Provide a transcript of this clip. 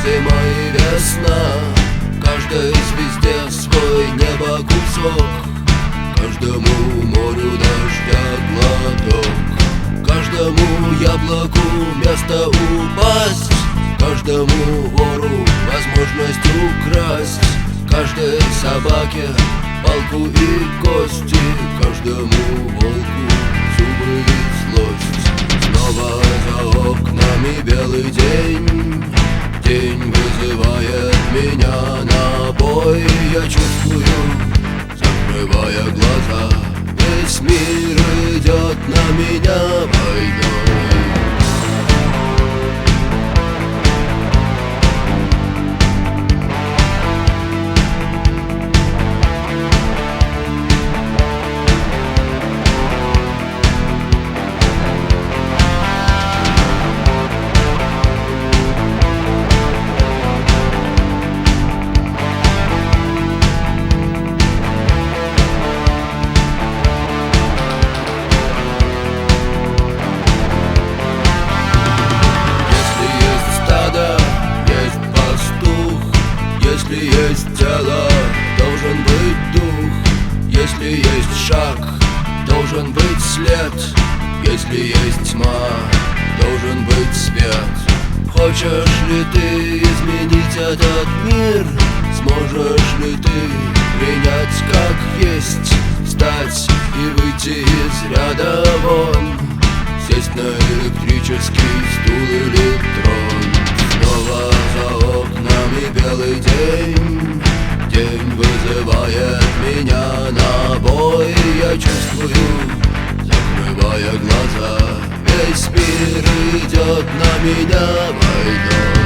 зима и весна, каждой звезде свой небо кусок, каждому морю дождя глоток, каждому яблоку место упасть, каждому вору возможность украсть, каждой собаке палку и кости, каждому волку зубы и злость. Снова за окнами белый день, день вызывает меня на бой. Я чувствую, закрывая глаза, весь мир идет на меня войной. Если есть тело, должен быть дух. Если есть шаг, должен быть след. Если есть тьма, должен быть свет. Хочешь ли ты изменить этот мир? Сможешь ли ты принять как есть? Встать и выйти из ряда вон, сесть на электрический стул или трон. Снова за окнами белый день, день вызывает меня на бой. Я чувствую, закрывая глаза, весь мир идет на меня войной.